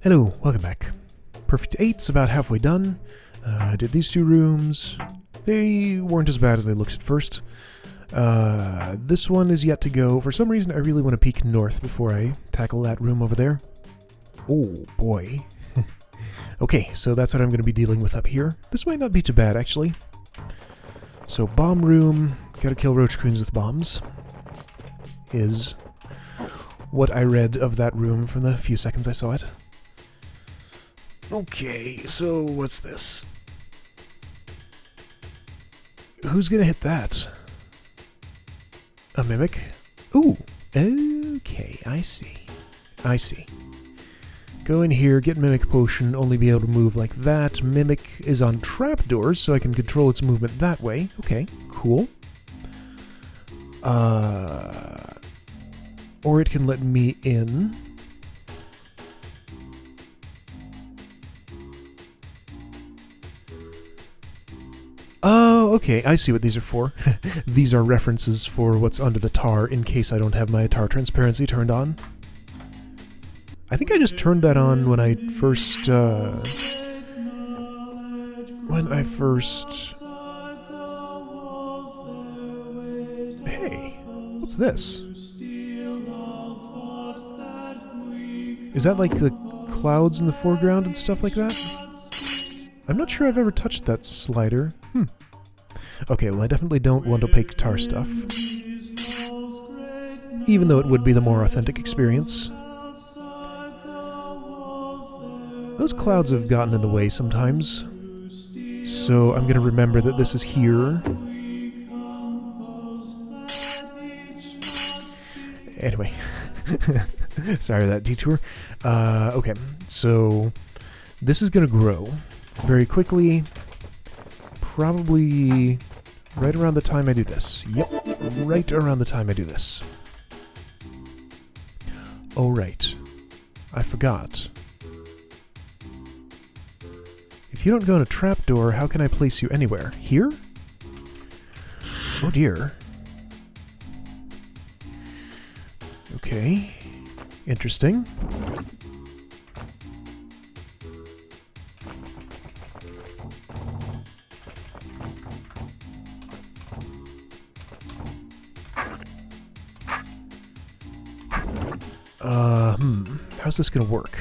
Hello, welcome back. Perfect 8's about halfway done. I did these two rooms. They weren't as bad as they looked at first. This one is yet to go. For some reason, I really want to peek north before I tackle that room over there. Oh, boy. Okay, so that's what I'm going to be dealing with up here. This might not be too bad, actually. So, bomb room. Gotta kill roach queens with bombs. Is what I read of that room from the few seconds I saw it. Okay, so what's this? Who's gonna hit that? A mimic? Ooh, okay, I see. I see. Go in here, get Mimic Potion, only be able to move like that. Mimic is on trapdoors, so I can control its movement that way. Okay, cool. Or it can let me in. Oh, okay, I see what these are for. These are references for what's under the tar in case I don't have my tar transparency turned on. I think I just turned that on when I first, Hey, what's this? Is that like the clouds in the foreground and stuff like that? I'm not sure I've ever touched that slider. Okay, well I definitely don't want opaque tar stuff. Even though it would be the more authentic experience. Those clouds have gotten in the way sometimes. So I'm gonna remember that this is here. Anyway. Sorry that detour. Okay, so this is gonna grow very quickly. Probably right around the time I do this. Yep, right around the time I do this. Oh, right. I forgot. If you don't go in a trapdoor, how can I place you anywhere? Here? Oh dear. Okay. Interesting. How's this gonna work?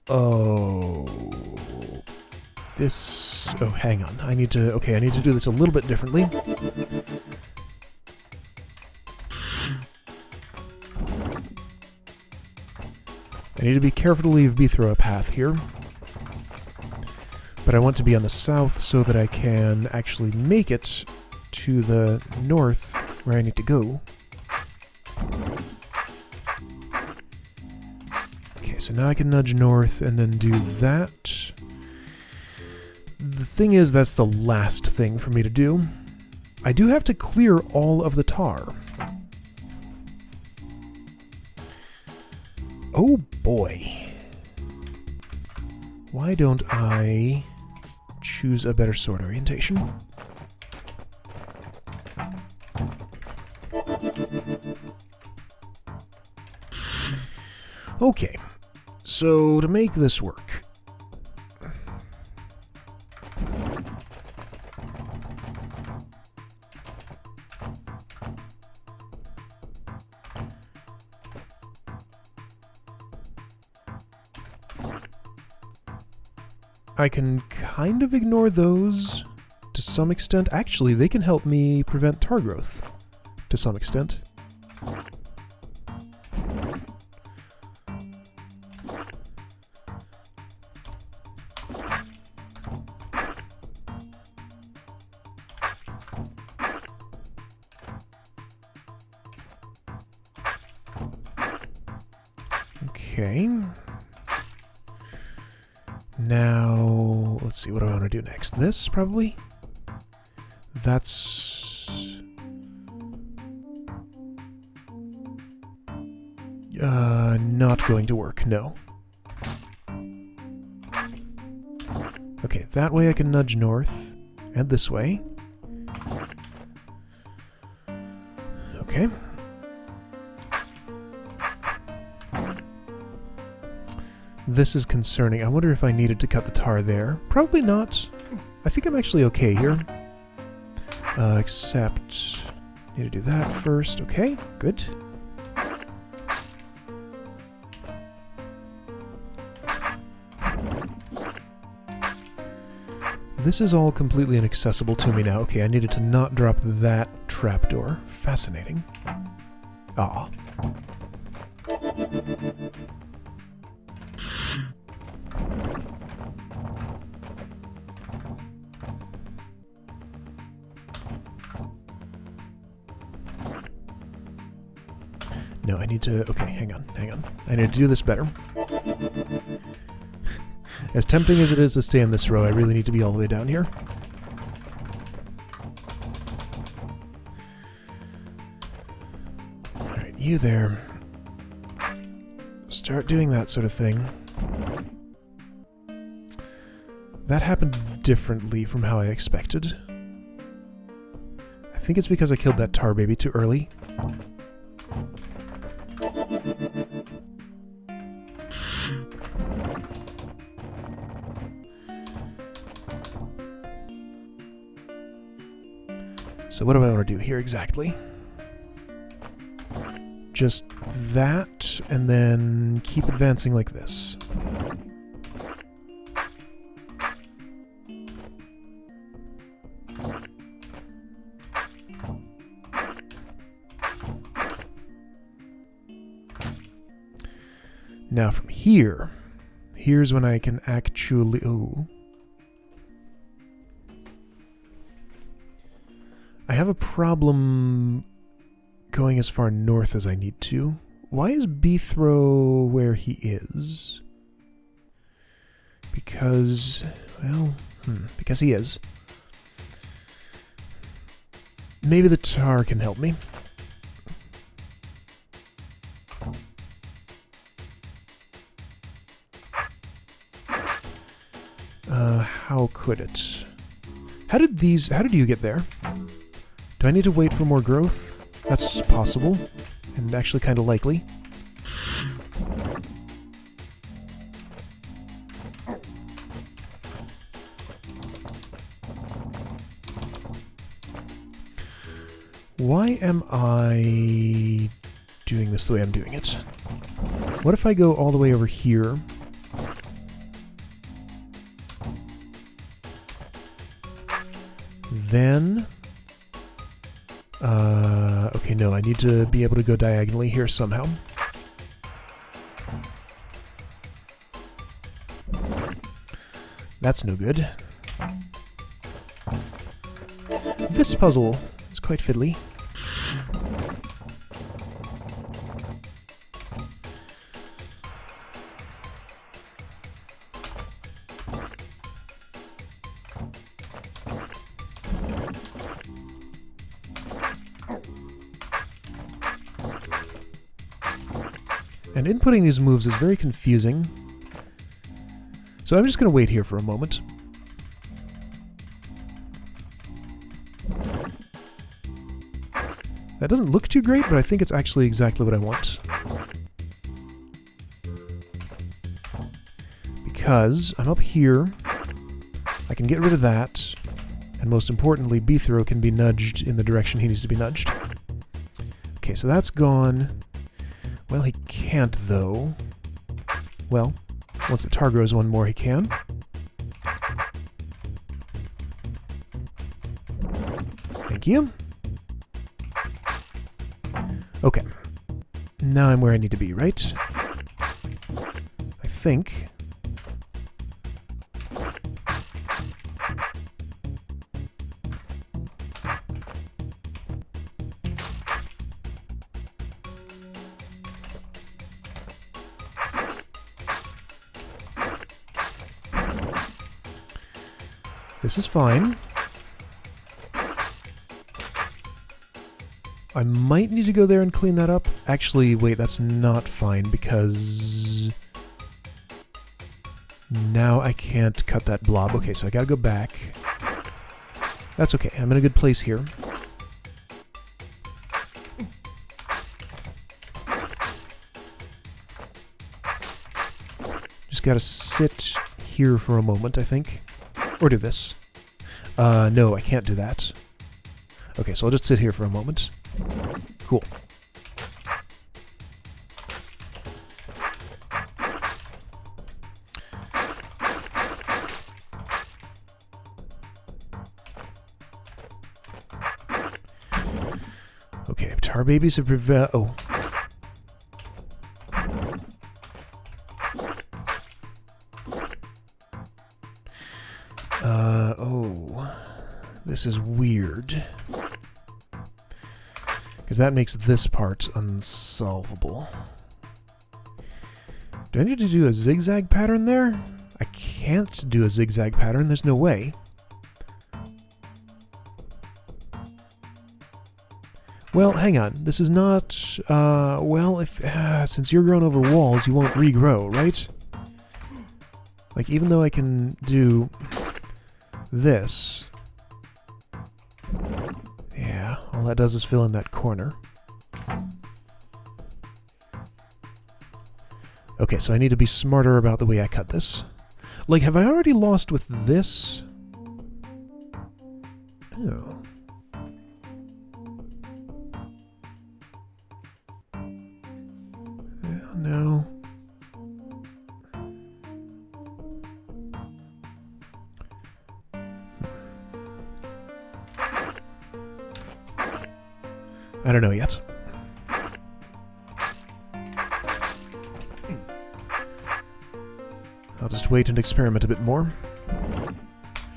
Oh, this. Oh, hang on. I need to. Okay, I need to do this a little bit differently. I need to be careful to leave B through a path here. But I want to be on the south so that I can actually make it to the north where I need to go. Okay, so now I can nudge north and then do that. The thing is, that's the last thing for me to do. I do have to clear all of the tar. Oh boy. Why don't I choose a better sword orientation? Okay, so to make this work, I can kind of ignore those to some extent. Actually, they can help me prevent tar growth to some extent. Okay. Now, let's see, what do I want to do next? This, probably? That's... not going to work, no. Okay, that way I can nudge north, and this way. Okay. This is concerning. I wonder if I needed to cut the tar there. Probably not. I think I'm actually okay here. Except... need to do that first. Okay, good. This is all completely inaccessible to me now. Okay, I needed to not drop that trapdoor. Fascinating. Ah. No, I need to... okay, hang on. I need to do this better. As tempting as it is to stay in this row, I really need to be all the way down here. Alright, you there. Start doing that sort of thing. That happened differently from how I expected. I think it's because I killed that tar baby too early. So what do I want to do here exactly? Just that, and then keep advancing like this. Now from here, here's when I can actually... oh. I have a problem going as far north as I need to. Why is Beethrow where he is? Because, well, because he is. Maybe the tar can help me. How could it? How did you get there? Do I need to wait for more growth? That's possible, and actually kind of likely. Why am I doing this the way I'm doing it? What if I go all the way over here? Then... okay, no, I need to be able to go diagonally here somehow. That's no good. This puzzle is quite fiddly. And inputting these moves is very confusing. So I'm just going to wait here for a moment. That doesn't look too great, but I think it's actually exactly what I want. Because I'm up here, I can get rid of that, and most importantly, Beethrow can be nudged in the direction he needs to be nudged. Okay, so that's gone. Well, he can't, though. Well, once the tar grows one more, he can. Thank you. Okay. Now I'm where I need to be, right? I think. This is fine. I might need to go there and clean that up. Actually, wait, that's not fine because now I can't cut that blob. Okay, so I gotta go back. That's okay. I'm in a good place here. Just gotta sit here for a moment, I think. Or do this. No, I can't do that. Okay, so I'll just sit here for a moment. Cool. Okay, tar babies have oh. Oh. This is weird. Because that makes this part unsolvable. Do I need to do a zigzag pattern there? I can't do a zigzag pattern, there's no way. Well, hang on. This is not, well, if, since you're grown over walls, you won't regrow, right? Like, even though I can do this, yeah, all that does is fill in that corner. Okay, so I need to be smarter about the way I cut this. Like, have I already lost with this? Oh. No. I don't know yet. I'll just wait and experiment a bit more.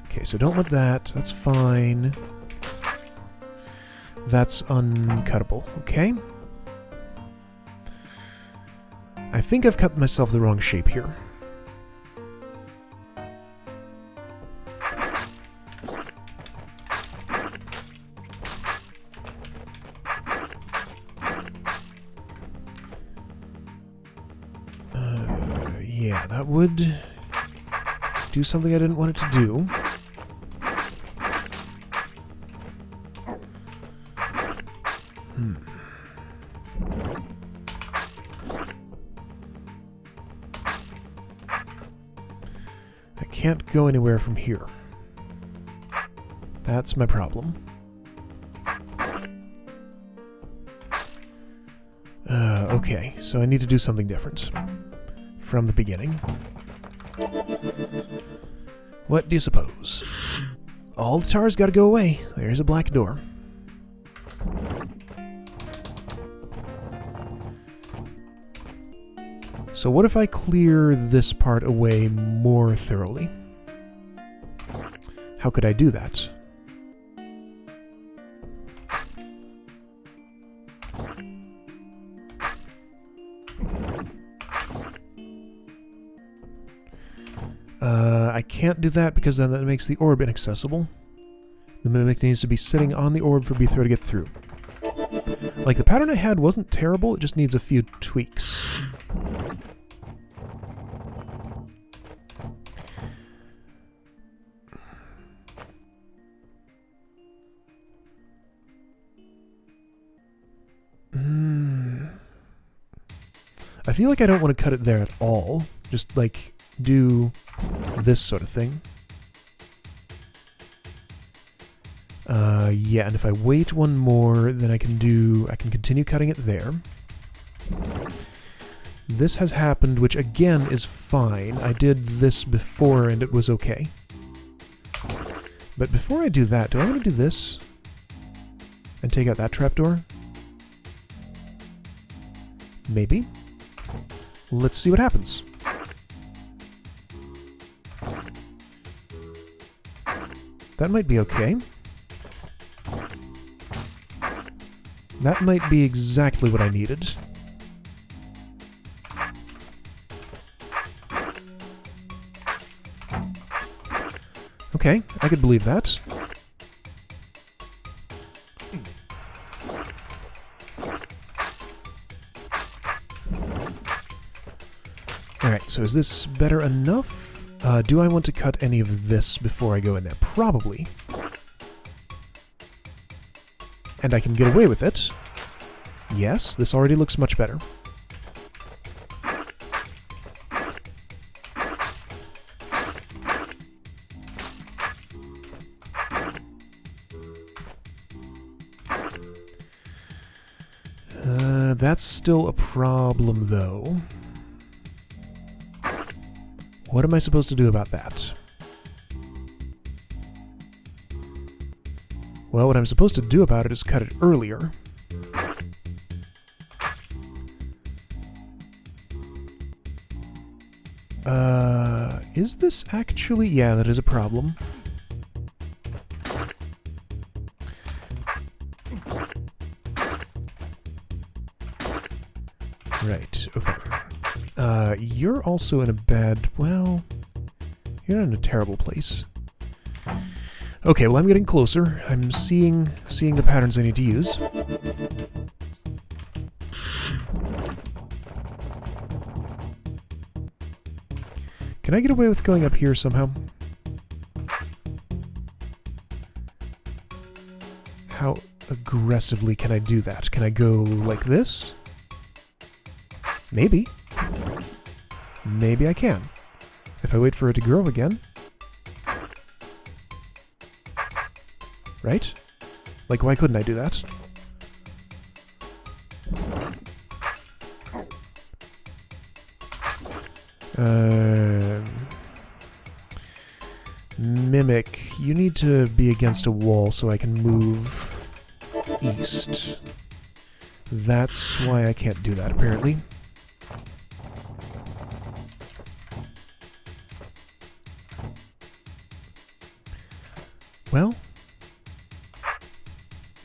Okay, so don't want that. That's fine. That's uncuttable. Okay. I think I've cut myself the wrong shape here. Yeah, that would do something I didn't want it to do. Can't go anywhere from here. That's my problem. Okay, so I need to do something different from the beginning. What do you suppose? All the tar's gotta go away. There's a black door. So what if I clear this part away more thoroughly? How could I do that? I can't do that because then that makes the orb inaccessible. The mimic needs to be sitting on the orb for Bthro to get through. Like, the pattern I had wasn't terrible, it just needs a few tweaks. I feel like I don't want to cut it there at all. Just, like, do this sort of thing. Yeah, and if I wait one more, then I can continue cutting it there. This has happened, which again is fine. I did this before and it was okay. But before I do that, do I want to do this? And take out that trapdoor? Maybe. Let's see what happens. That might be okay. That might be exactly what I needed. Okay, I could believe that. Alright, so is this better enough? Do I want to cut any of this before I go in there? Probably. And I can get away with it. Yes, this already looks much better. That's still a problem, though. What am I supposed to do about that? Well, what I'm supposed to do about it is cut it earlier. Is this actually... Yeah, that is a problem. Right, okay. You're also in a bad... Well, you're not in a terrible place. Okay, well, I'm getting closer. I'm seeing the patterns I need to use. Can I get away with going up here somehow? How aggressively can I do that? Can I go like this? Maybe. Maybe I can. If I wait for it to grow again. Right? Like, why couldn't I do that? Mimic, you need to be against a wall so I can move east. That's why I can't do that, apparently. Well,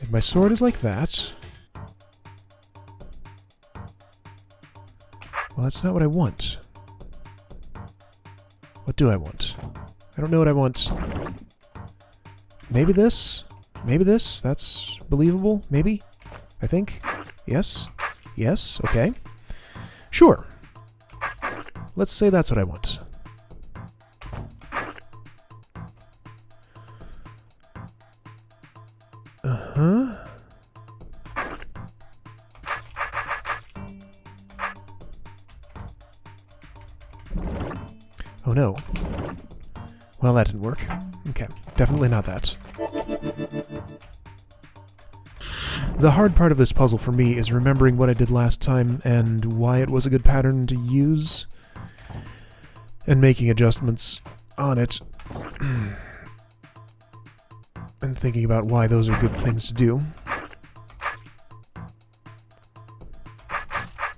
if my sword is like that... Well, that's not what I want. What do I want? I don't know what I want. Maybe this? Maybe this? That's believable? Maybe? I think? Yes? Yes? Okay. Sure. Let's say that's what I want. Uh-huh. Oh no. Well, that didn't work. Okay, definitely not that. The hard part of this puzzle for me is remembering what I did last time and why it was a good pattern to use, and making adjustments on it, and thinking about why those are good things to do.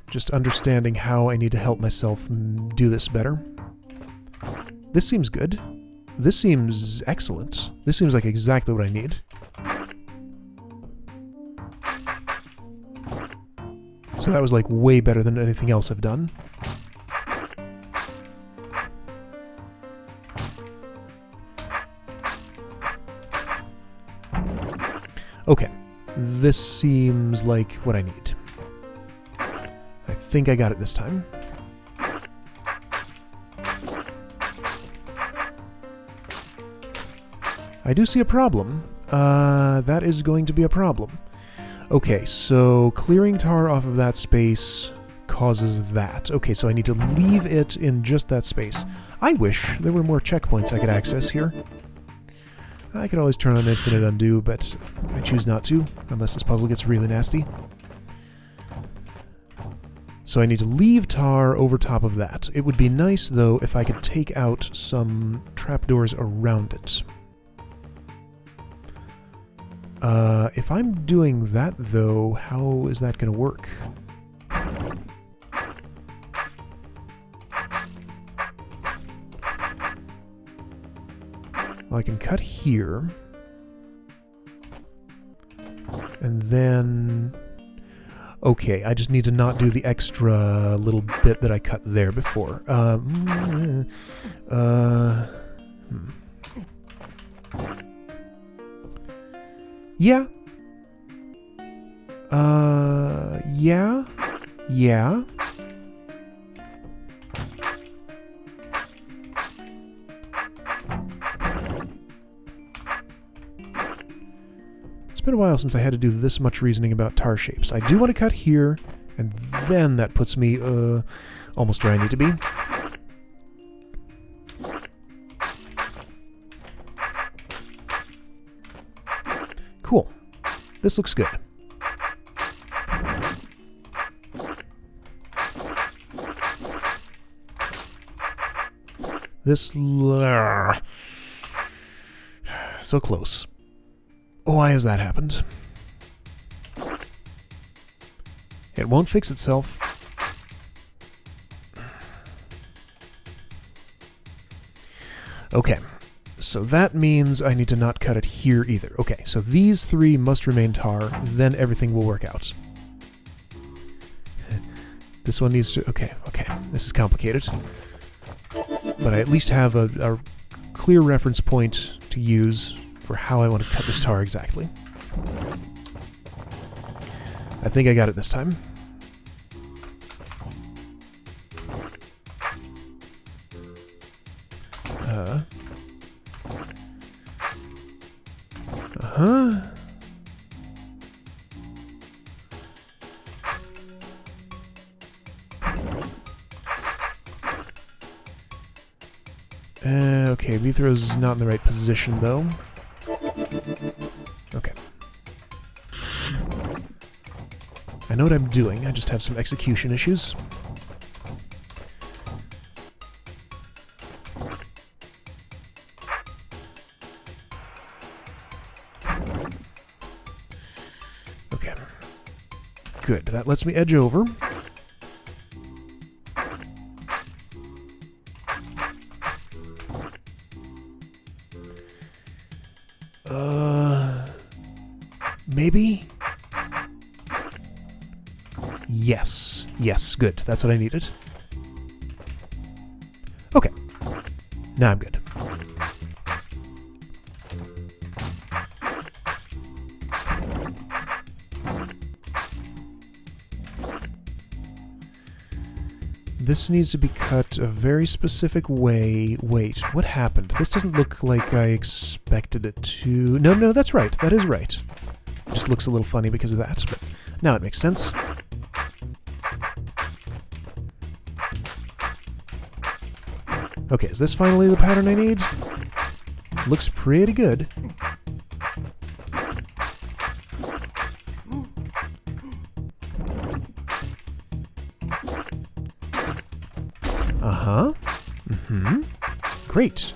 Just understanding how I need to help myself do this better. This seems good. This seems excellent. This seems like exactly what I need. So that was like way better than anything else I've done. Okay. This seems like what I need. I think I got it this time. I do see a problem. That is going to be a problem. Okay, so clearing tar off of that space causes that. Okay, so I need to leave it in just that space. I wish there were more checkpoints I could access here. I could always turn on Infinite Undo, but I choose not to, unless this puzzle gets really nasty. So I need to leave tar over top of that. It would be nice, though, if I could take out some trapdoors around it. If I'm doing that, though, how is that going to work? Well, I can cut here. And then... Okay, I just need to not do the extra little bit that I cut there before. Yeah. Yeah. It's been a while since I had to do this much reasoning about tar shapes. I do want to cut here, and then that puts me, almost where I need to be. Cool. This looks good. This... So close. Why has that happened? It won't fix itself. Okay. So that means I need to not cut it here either. Okay, so these three must remain tar, then everything will work out. This one needs to... Okay. This is complicated. But I at least have a clear reference point to use for how I want to cut this tar exactly. I think I got it this time. Okay, Vithro's not in the right position, though. Okay. I know what I'm doing, I just have some execution issues. Okay. Good, that lets me edge over. Maybe? Yes. Yes, good. That's what I needed. Okay. Now I'm good. This needs to be cut a very specific way. Wait, what happened? This doesn't look like I expected it to... No, that's right. That is right. It just looks a little funny because of that, but now it makes sense. Okay, is this finally the pattern I need? Looks pretty good. Uh-huh. Mm-hmm. Great.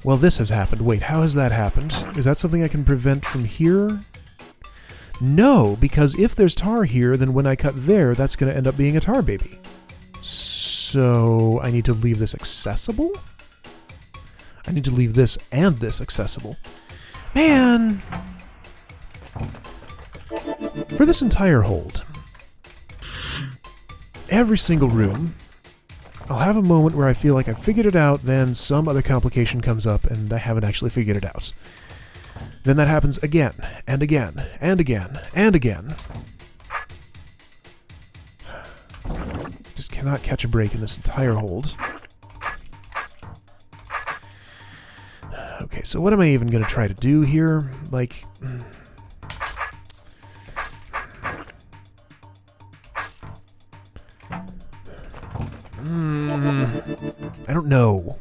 Well, this has happened. Wait, how has that happened? Is that something I can prevent from here? No, because if there's tar here, then when I cut there, that's going to end up being a tar baby. So I need to leave this accessible? I need to leave this and this accessible. Man! For this entire hold, every single room, I'll have a moment where I feel like I've figured it out, then some other complication comes up and I haven't actually figured it out. Then that happens again, and again, and again, and again. Just cannot catch a break in this entire hold. Okay, so what am I even going to try to do here? Like... I don't know.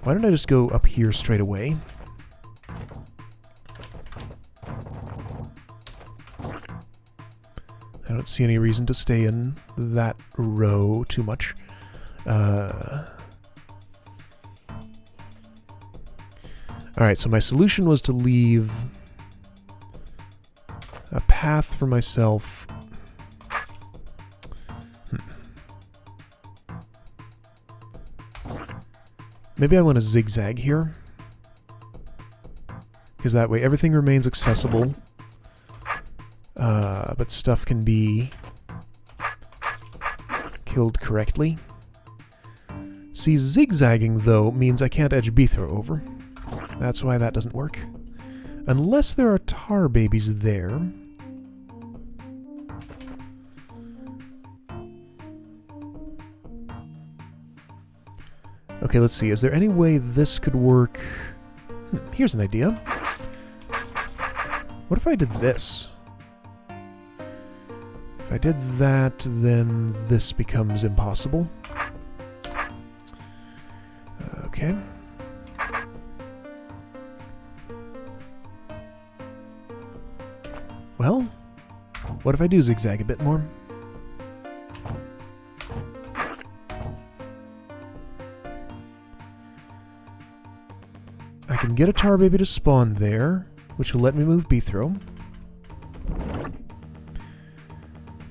Why don't I just go up here straight away? I don't see any reason to stay in that row too much. Alright, so my solution was to leave a path for myself. Maybe I want to zigzag here, because that way everything remains accessible, but stuff can be killed correctly. See, zigzagging, though, means I can't edge B-throw over. That's why that doesn't work. Unless there are tar babies there. Okay, let's see. Is there any way this could work? Here's an idea. What if I did this? If I did that, then this becomes impossible. Okay. well, what if I do zigzag a bit more? I can get a tar baby to spawn there, which will let me move B-throw.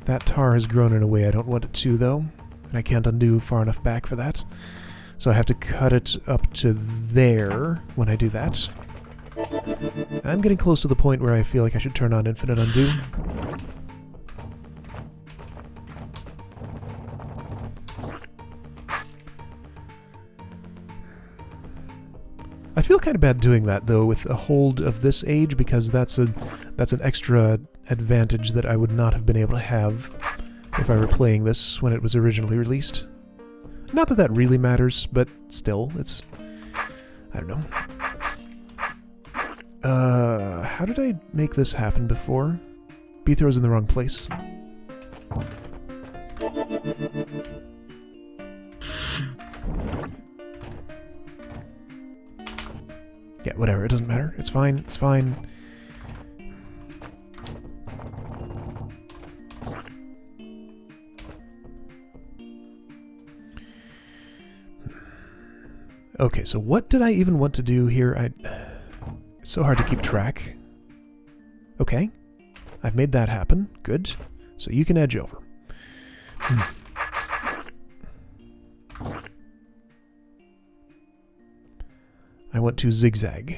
That tar has grown in a way I don't want it to, though, and I can't undo far enough back for that. So I have to cut it up to there when I do that. I'm getting close to the point where I feel like I should turn on infinite undo. I feel kind of bad doing that, though, with a hold of this age, because that's an extra advantage that I would not have been able to have if I were playing this when it was originally released. Not that that really matters, but still, it's... I don't know. How did I make this happen before? B-throw's in the wrong place. Yeah, whatever, it doesn't matter. It's fine, it's fine. Okay, so what did I even want to do here? It's so hard to keep track. Okay, I've made that happen. Good. So you can edge over. I want to zigzag.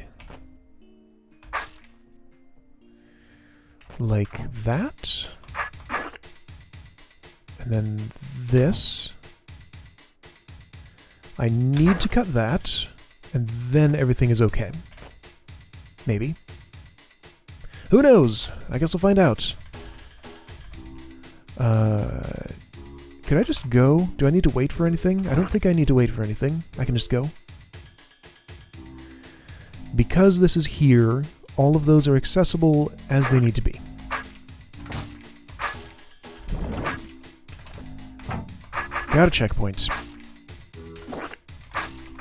Like that. And then this. I need to cut that, and then everything is okay. Maybe. Who knows? I guess we'll find out. Could I just go? Do I need to wait for anything? I don't think I need to wait for anything. I can just go. Because this is here, all of those are accessible as they need to be. Got a checkpoint.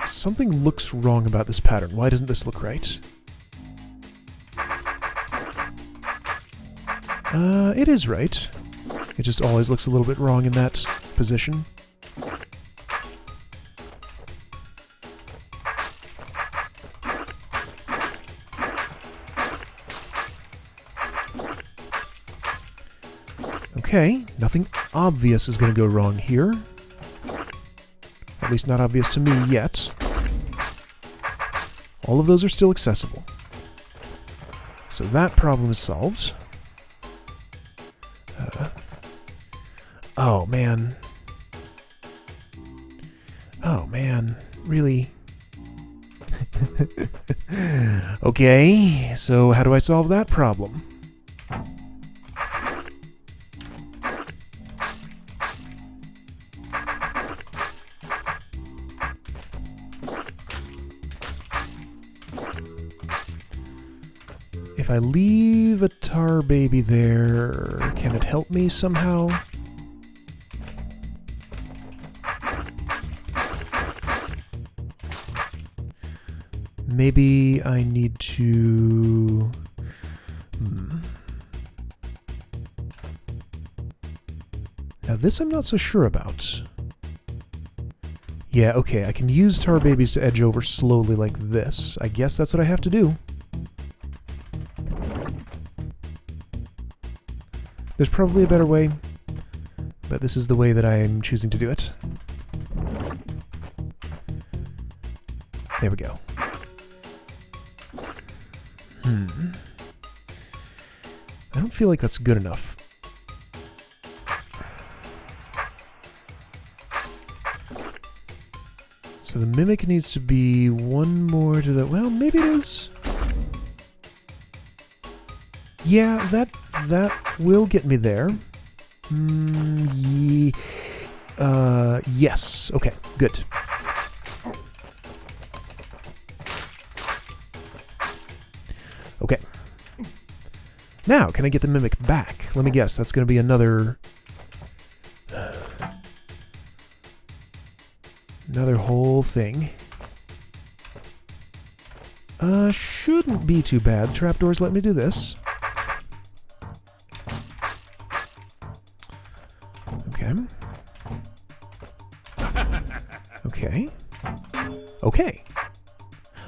Something looks wrong about this pattern. Why doesn't this look right? It is right. It just always looks a little bit wrong in that position. Okay, nothing obvious is going to go wrong here. At least not obvious to me yet. All of those are still accessible. So that problem is solved. Oh, man. Oh, man. Really? Okay, so how do I solve that problem? If I leave a tar baby there, can it help me somehow? Maybe I need to... Now this I'm not so sure about. Yeah, okay, I can use tar babies to edge over slowly like this. I guess that's what I have to do. There's probably a better way, but this is the way that I'm choosing to do it. There we go. I don't feel like that's good enough. So the mimic needs to be one more to the... Well, maybe it is. Yeah, that will get me there. Yes. Okay, good. Okay. Now, can I get the mimic back? Let me guess, that's going to be another... another whole thing. Shouldn't be too bad. Trapdoors let me do this.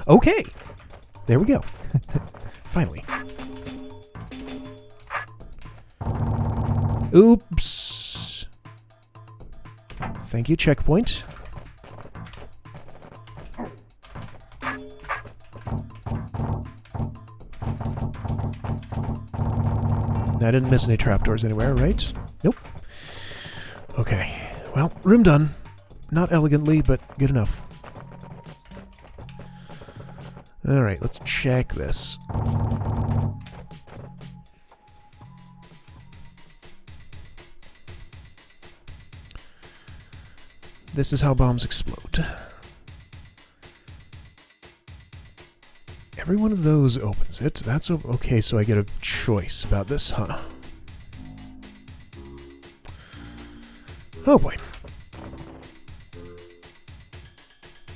Okay. There we go. Finally. Oops. Thank you, checkpoint. I didn't miss any trapdoors anywhere, right? Nope. Okay. Well, room done. Not elegantly, but good enough. Alright, let's check this. This is how bombs explode. Every one of those opens it. That's okay, so I get a choice about this, huh? Oh boy.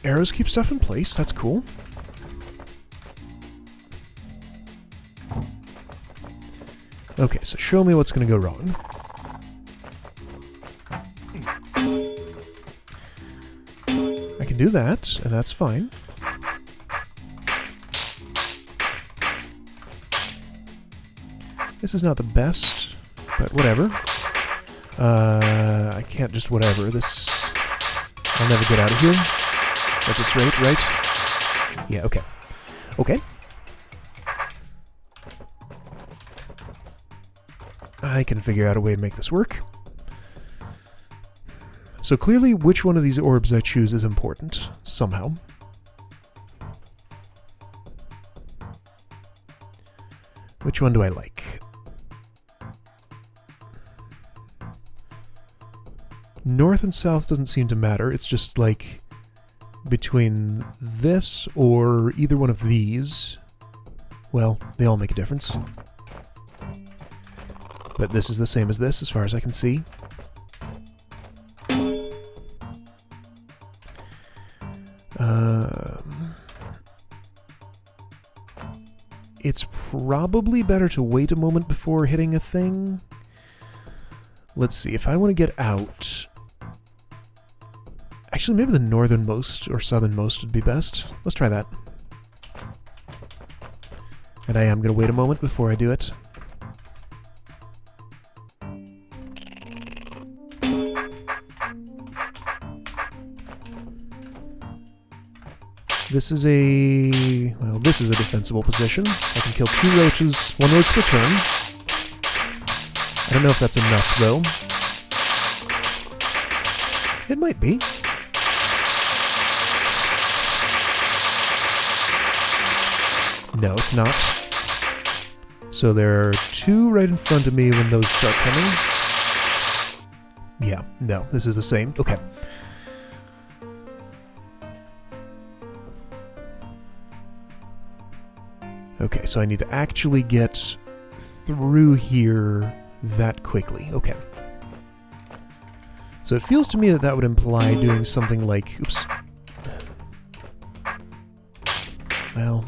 Arrows keep stuff in place. That's cool. Okay, so show me what's going to go wrong. I can do that, and that's fine. This is not the best, but whatever. I can't just whatever. This... I'll never get out of here. At this rate, right? Yeah, okay. Okay. I can figure out a way to make this work. So clearly, which one of these orbs I choose is important, somehow. Which one do I like? North and south doesn't seem to matter. It's just like between this or either one of these. Well, they all make a difference. But this is the same as this, as far as I can see. It's probably better to wait a moment before hitting a thing. Let's see, if I want to get out... Actually, maybe the northernmost or southernmost would be best. Let's try that. And I am going to wait a moment before I do it. This is a... well, this is a defensible position. I can kill 2 roaches, 1 roach per turn. I don't know if that's enough, though. It might be. No, it's not. So there are 2 right in front of me when those start coming. Yeah, no, this is the same. Okay. Okay, so I need to actually get through here that quickly. Okay. So it feels to me that that would imply doing something like... oops. Well,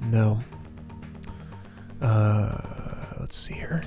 no. Let's see here.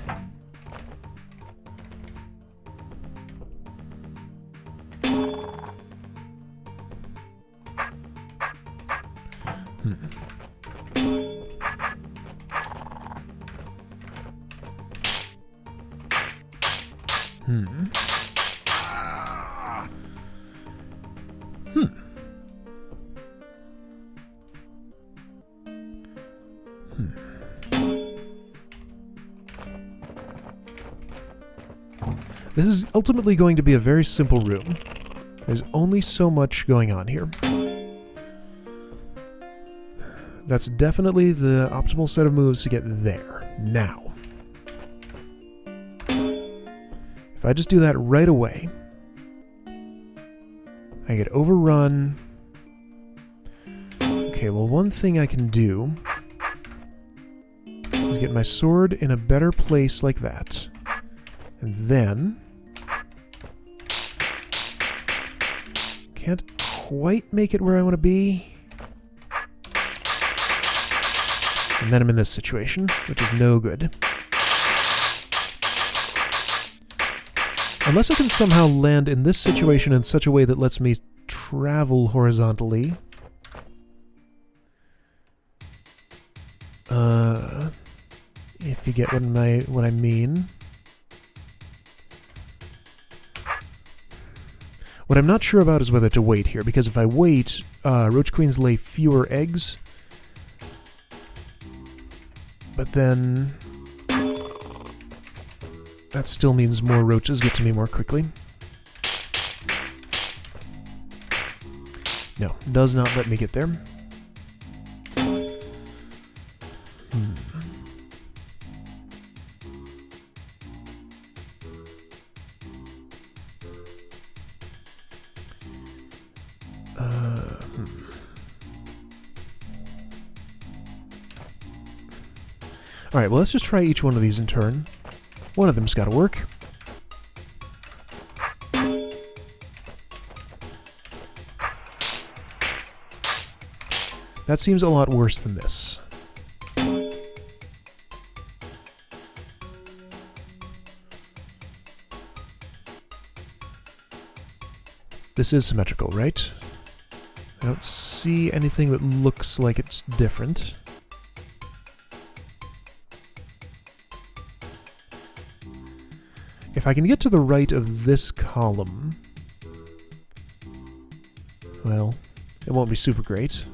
This is ultimately going to be a very simple room. There's only so much going on here. That's definitely the optimal set of moves to get there. Now. If I just do that right away, I get overrun. Okay, well, one thing I can do is get my sword in a better place like that. And then... can't quite make it where I want to be. And then I'm in this situation, which is no good. Unless I can somehow land in this situation in such a way that lets me travel horizontally. If you get what I mean. What I'm not sure about is whether to wait here, because if I wait, roach queens lay fewer eggs. But then that still means more roaches get to me more quickly. No, does not let me get there. Alright, well, let's just try each one of these in turn. One of them's got to work. That seems a lot worse than this. This is symmetrical, right? I don't see anything that looks like it's different. If I can get to the right of this column, well, it won't be super great,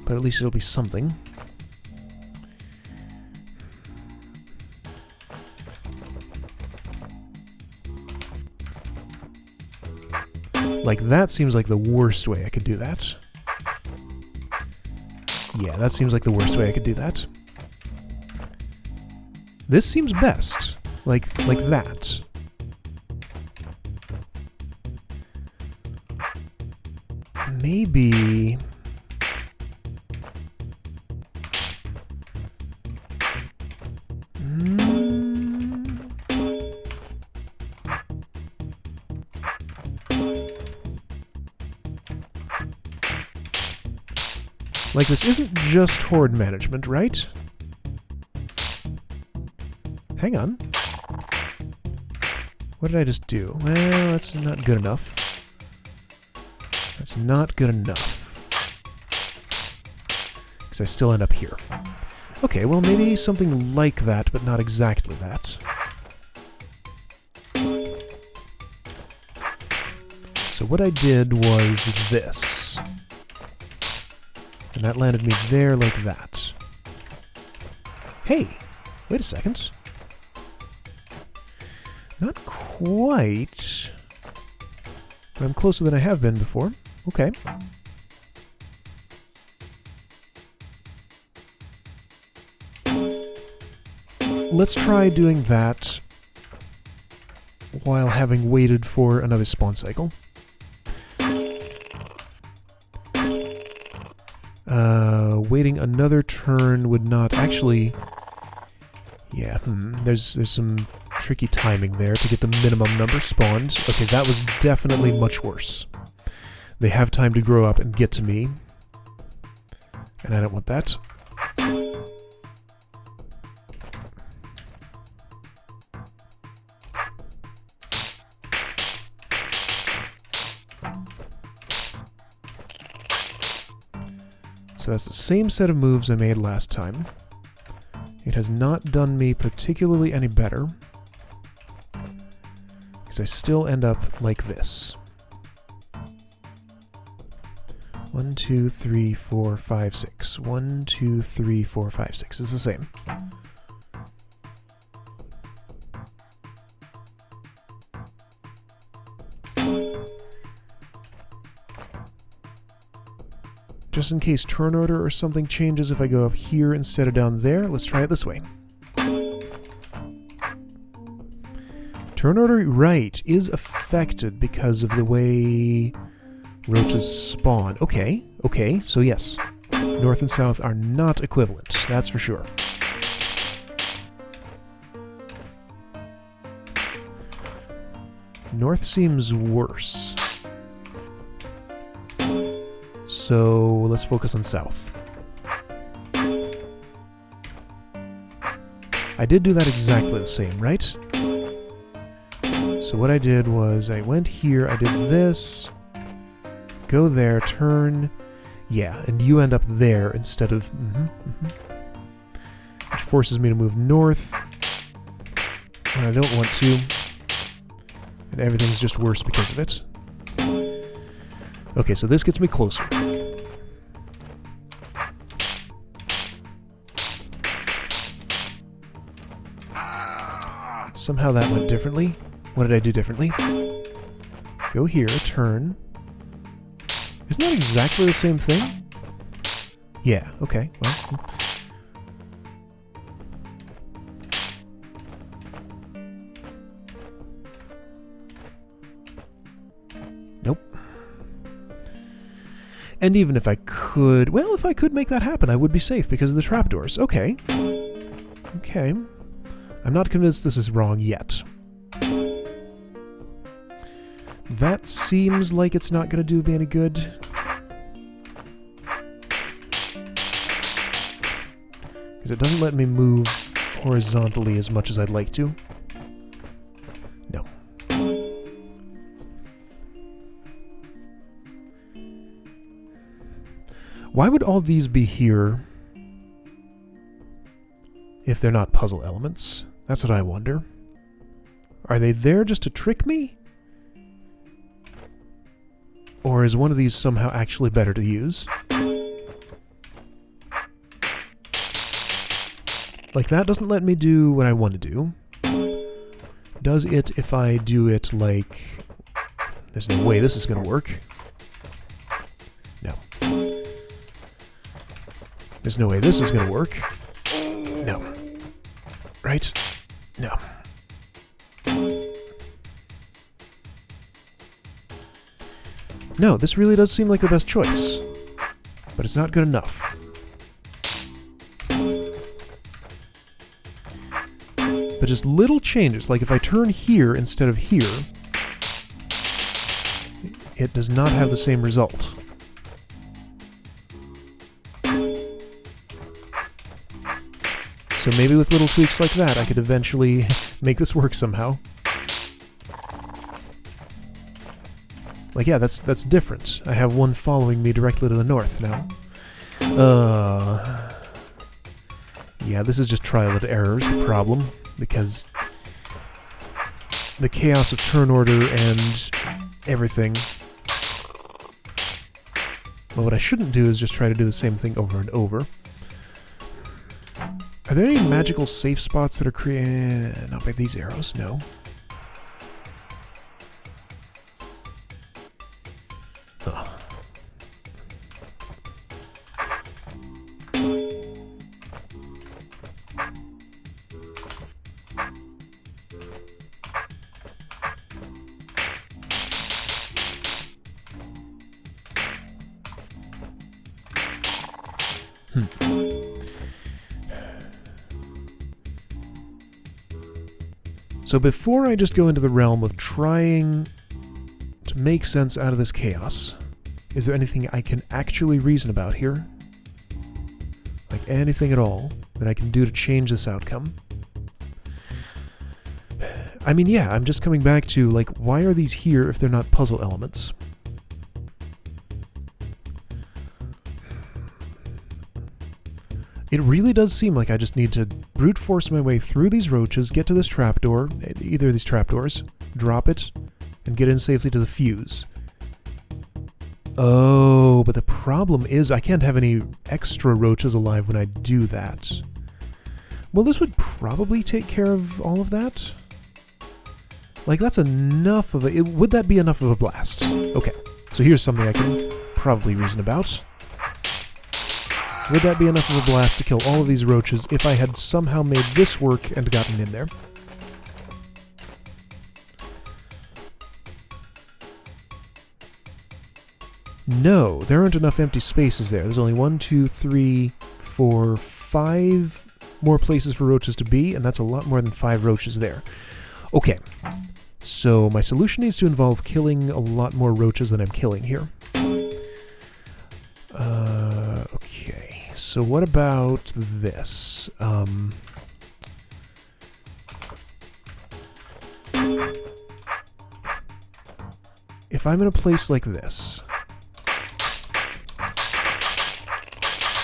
but at least it'll be something. Like, that seems like the worst way I could do that. Yeah, that seems like the worst way I could do that. This seems best. Like that. Maybe... Like, this isn't just horde management, right? Hang on. What did I just do? Well, that's not good enough. That's not good enough. Because I still end up here. Okay, well, maybe something like that, but not exactly that. So what I did was this. And that landed me there like that. Hey! Wait a second. Not quite. But I'm closer than I have been before. Okay. Let's try doing that while having waited for another spawn cycle. Waiting another turn would not actually... Yeah, there's some tricky timing there to get the minimum number spawned. Okay, that was definitely much worse. They have time to grow up and get to me. And I don't want that. So that's the same set of moves I made last time. It has not done me particularly any better, because I still end up like this. 1, 2, 3, 4, 5, 6. 1, 2, 3, 4, 5, 6. It's the same. Just in case turn order or something changes if I go up here instead of down there, let's try it this way. Turn order, right, is affected because of the way roaches spawn. Okay, okay, so yes. North and south are not equivalent, that's for sure. North seems worse. So let's focus on south. I did do that exactly the same, right? So what I did was I went here, I did this, go there, turn, Yeah, and you end up there instead of... Which forces me to move north. And I don't want to. And everything's just worse because of it. Okay, so this gets me closer. Somehow that went differently. What did I do differently? Go here, turn. Isn't that exactly the same thing? Yeah, okay, well... Nope. And even if I could... Well, if I could make that happen, I would be safe because of the trapdoors. Okay. Okay. I'm not convinced this is wrong yet. That seems like it's not going to do me any good. Because it doesn't let me move horizontally as much as I'd like to. No. Why would all these be here if they're not puzzle elements? That's what I wonder. Are they there just to trick me? Or is one of these somehow actually better to use? Like, that doesn't let me do what I want to do. Does it if I do it like... There's no way this is going to work. No. There's no way this is going to work. No. Right? No. No, this really does seem like the best choice. But it's not good enough. But just little changes, like if I turn here instead of here, it does not have the same result. So maybe with little tweaks like that, I could eventually make this work somehow. Like, yeah, that's different. I have one following me directly to the north now. Yeah, this is just trial and error is the problem, because the chaos of turn order and everything... Well, what I shouldn't do is just try to do the same thing over and over. Are there any magical safe spots that are created? Not by these arrows, no. So before I just go into the realm of trying to make sense out of this chaos, is there anything I can actually reason about here? Like anything at all that I can do to change this outcome? I mean, yeah, I'm just coming back to, like, why are these here if they're not puzzle elements? It really does seem like I just need to brute force my way through these roaches, get to this trapdoor, either of these trapdoors, drop it, and get in safely to the fuse. Oh, but the problem is I can't have any extra roaches alive when I do that. Well, this would probably take care of all of that. Like, that's enough of a... would that be enough of a blast? Okay, so here's something I can probably reason about. Would that be enough of a blast to kill all of these roaches if I had somehow made this work and gotten in there? No, there aren't enough empty spaces there. There's only 1, 2, 3, 4, 5 more places for roaches to be, and that's a lot more than 5 roaches there. Okay, so my solution needs to involve killing a lot more roaches than I'm killing here. Okay, so what about this? If I'm in a place like this,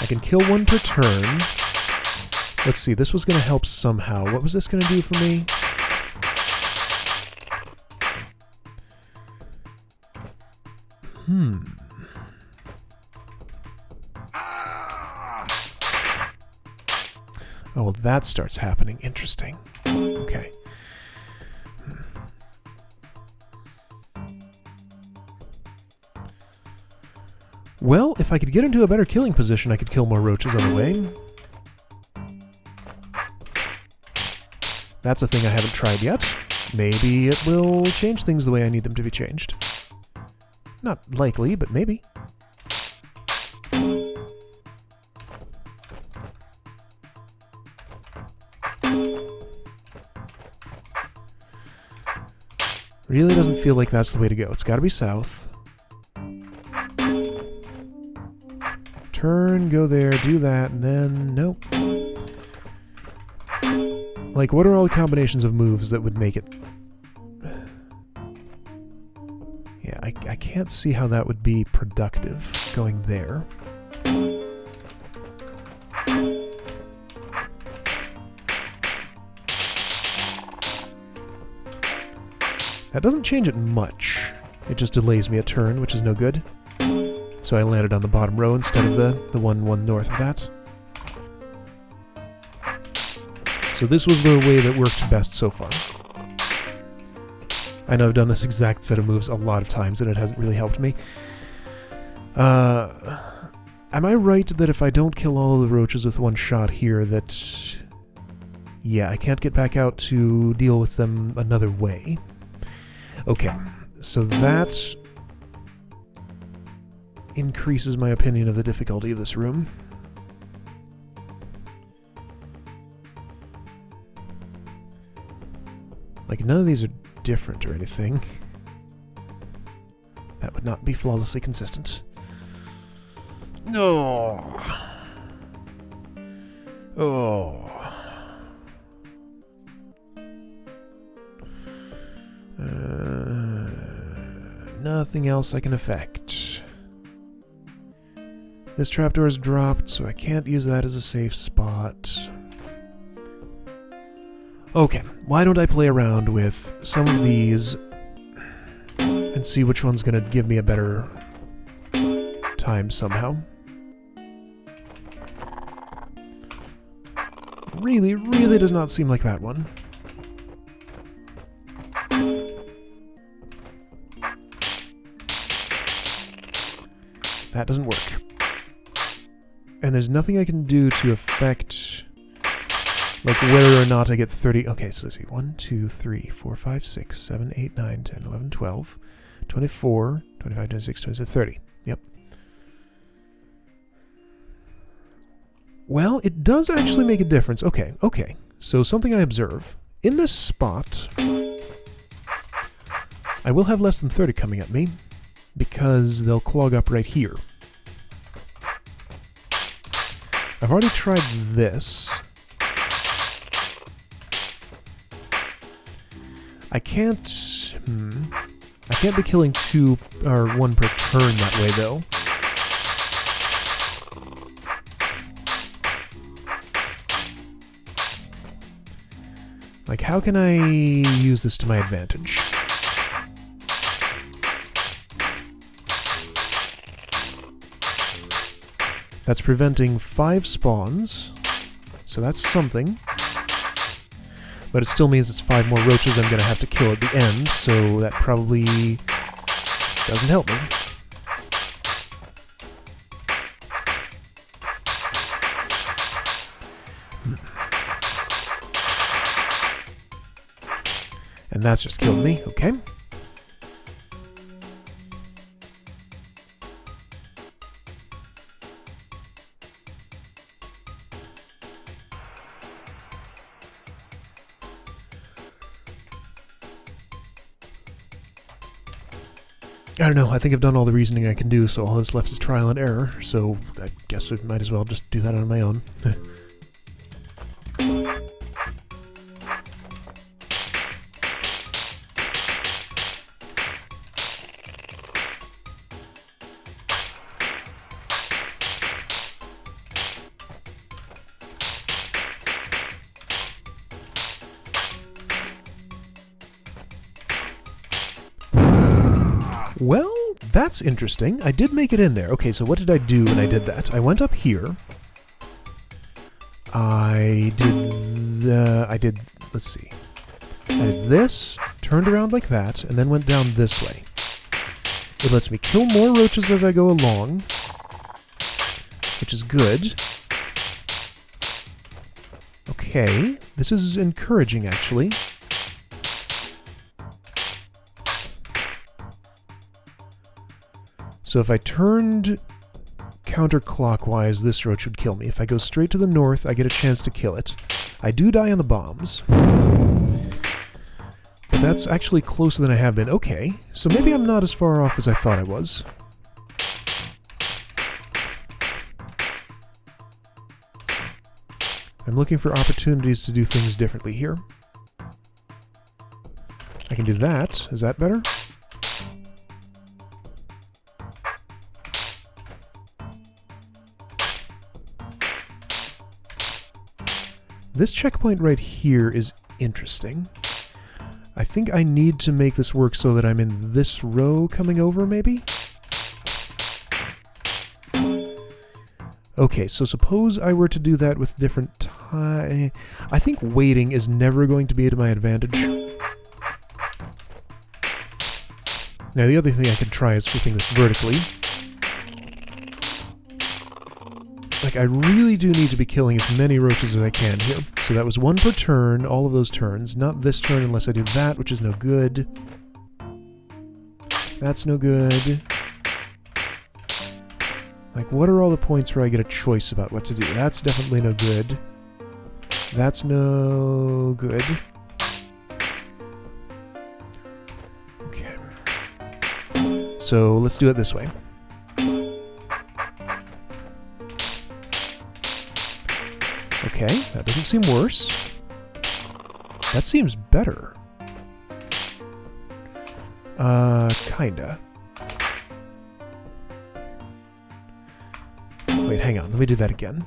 I can kill one per turn. Let's see, this was going to help somehow. What was this going to do for me? Oh, well, that starts happening. Interesting. Okay. Well, if I could get into a better killing position, I could kill more roaches on the way. That's a thing I haven't tried yet. Maybe it will change things the way I need them to be changed. Not likely, but maybe. Really doesn't feel like that's the way to go. It's got to be south. Turn, go there, do that, and then... nope. Like, what are all the combinations of moves that would make it... yeah, I can't see how that would be productive, going there. That doesn't change it much. It just delays me a turn, which is no good. So I landed on the bottom row instead of the one north of that. So this was the way that worked best so far. I know I've done this exact set of moves a lot of times and it hasn't really helped me. Am I right that if I don't kill all the roaches with one shot here that... yeah, I can't get back out to deal with them another way? Okay, so that increases my opinion of the difficulty of this room. Like, none of these are different or anything. That would not be flawlessly consistent. No. Oh. Nothing else I can affect. This trapdoor is dropped, so I can't use that as a safe spot. Okay, why don't I play around with some of these and see which one's going to give me a better time somehow. Really, really does not seem like that one. That doesn't work. And there's nothing I can do to affect, like, whether or not I get 30... okay, so let's see. 1, 2, 3, 4, 5, 6, 7, 8, 9, 10, 11, 12, 24, 25, 26, 27, 30. Yep. Well, it does actually make a difference. Okay, okay. So something I observe. In this spot, I will have less than 30 coming at me, because they'll clog up right here. I've already tried this. I can't be killing two or one per turn that way though. Like, how can I use this to my advantage? That's preventing 5 spawns, so that's something. But it still means it's 5 more roaches I'm going to have to kill at the end, so that probably doesn't help me. And that's just killed me, okay. I don't know, I think I've done all the reasoning I can do, so all that's left is trial and error, so I guess I might as well just do that on my own. Well, that's interesting. I did make it in there. Okay, so what did I do when I did that? I went up here. I did, let's see. I did this, turned around like that, and then went down this way. It lets me kill more roaches as I go along, which is good. Okay, this is encouraging, actually. So if I turned counterclockwise, this roach would kill me. If I go straight to the north, I get a chance to kill it. I do die on the bombs. But that's actually closer than I have been. Okay, so maybe I'm not as far off as I thought I was. I'm looking for opportunities to do things differently here. I can do that. Is that better? This checkpoint right here is interesting. I think I need to make this work so that I'm in this row coming over, maybe? Okay, so suppose I were to do that with different time. I think waiting is never going to be to my advantage. Now, the other thing I could try is flipping this vertically. Like, I really do need to be killing as many roaches as I can here. So that was 1 per turn, all of those turns. Not this turn unless I do that, which is no good. That's no good. Like, what are all the points where I get a choice about what to do? That's definitely no good. That's no good. Okay. So, let's do it this way. Okay, that doesn't seem worse. That seems better. Kinda. Wait, hang on. Let me do that again.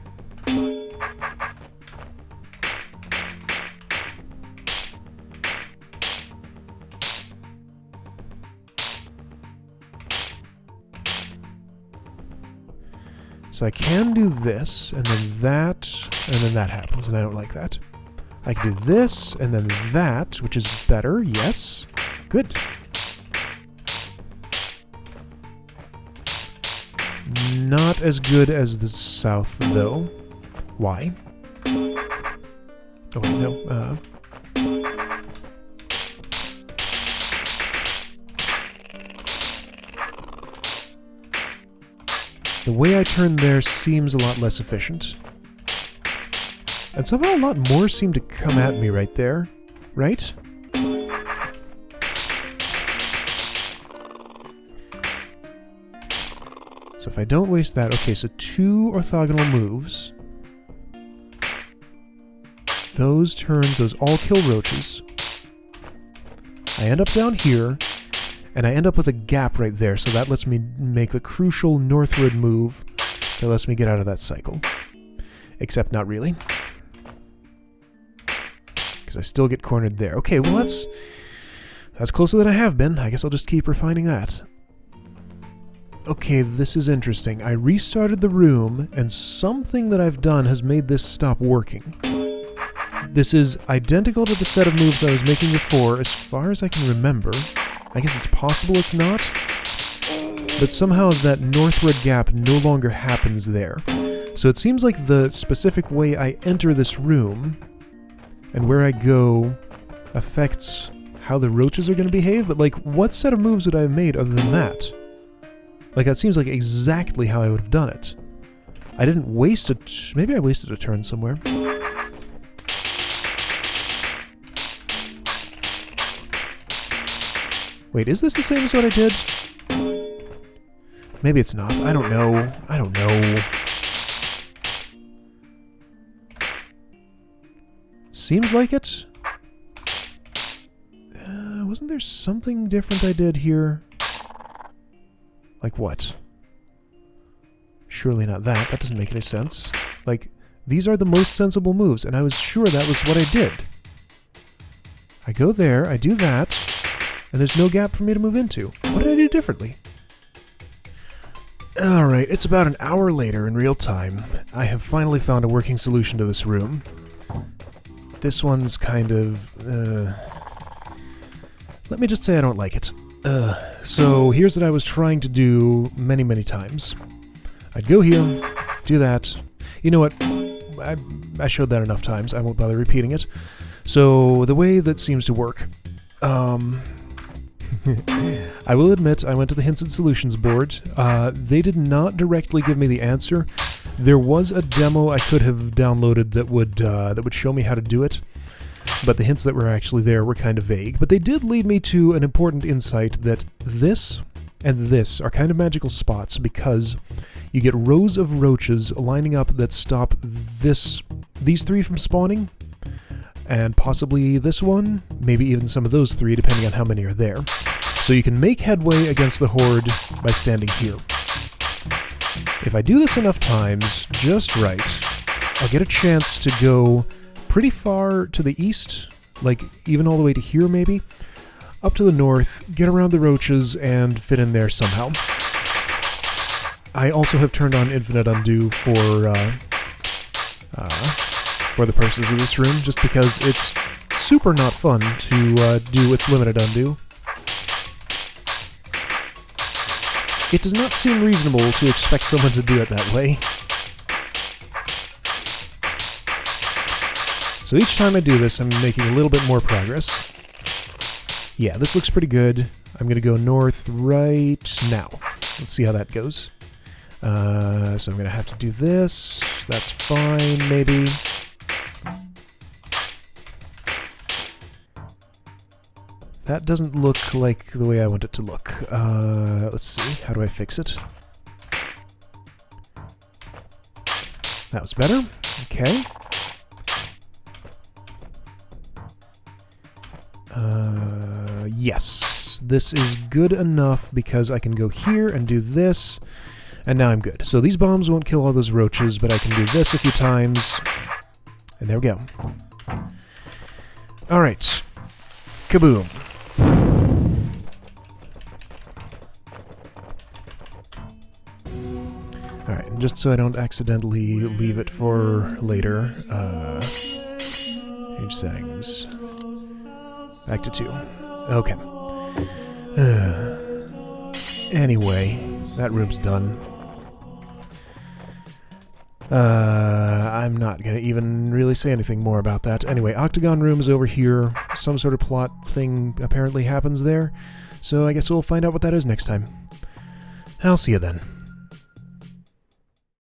So I can do this, and then that, and then that happens, and I don't like that. I can do this, and then that, which is better, yes. Good. Not as good as the south, though. Why? Oh, wait, no. The way I turn there seems a lot less efficient. And somehow a lot more seem to come at me right there. Right? So if I don't waste that... Okay, so 2 orthogonal moves. Those turns, those all kill roaches. I end up down here, and I end up with a gap right there, so that lets me make the crucial northward move that lets me get out of that cycle. Except not really. Because I still get cornered there. Okay, well that's closer than I have been. I guess I'll just keep refining that. Okay, this is interesting. I restarted the room, and something that I've done has made this stop working. This is identical to the set of moves I was making before, as far as I can remember. I guess it's possible it's not. But somehow that northward gap no longer happens there. So it seems like the specific way I enter this room and where I go affects how the roaches are going to behave, but like, what set of moves would I have made other than that? Like, that seems like exactly how I would have done it. I didn't waste a... maybe I wasted a turn somewhere. Wait, is this the same as what I did? Maybe it's not. I don't know. I don't know. Seems like it. Wasn't there something different I did here? Like what? Surely not that. That doesn't make any sense. Like, these are the most sensible moves, and I was sure that was what I did. I go there, I do that. and there's no gap for me to move into. What did I do differently? Alright, it's about an hour later in real time. I have finally found a working solution to this room. This one's kind of... let me just say I don't like it. So here's what I was trying to do many, many times. I'd go here, do that. You know what? I showed that enough times. I won't bother repeating it. So the way that seems to work... I will admit, I went to the Hints and Solutions board. They did not directly give me the answer. There was a demo I could have downloaded that would show me how to do it, but the hints that were actually there were kind of vague. But they did lead me to an important insight that this and this are kind of magical spots because you get rows of roaches lining up that stop these three from spawning, and possibly this one, maybe even some of those three, depending on how many are there. So you can make headway against the Horde by standing here. If I do this enough times, just right, I'll get a chance to go pretty far to the east, like even all the way to here maybe, up to the north, get around the roaches, and fit in there somehow. I also have turned on Infinite Undo for the purposes of this room, just because it's super not fun to do with Limited Undo. It does not seem reasonable to expect someone to do it that way. So each time I do this, I'm making a little bit more progress. Yeah, this looks pretty good. I'm going to go north right now. Let's see how that goes. So I'm going to have to do this. That's fine, maybe. That doesn't look like the way I want it to look. Let's see. How do I fix it? That was better. Okay. Yes. This is good enough because I can go here and do this, and now I'm good. So these bombs won't kill all those roaches, but I can do this a few times, and there we go. Alright. Kaboom. Alright, and just so I don't accidentally leave it for later, page settings. Back to 2. Okay. Anyway, that room's done. I'm not gonna even really say anything more about that. Anyway, Octagon room is over here. Some sort of plot thing apparently happens there. So I guess we'll find out what that is next time. I'll see you then.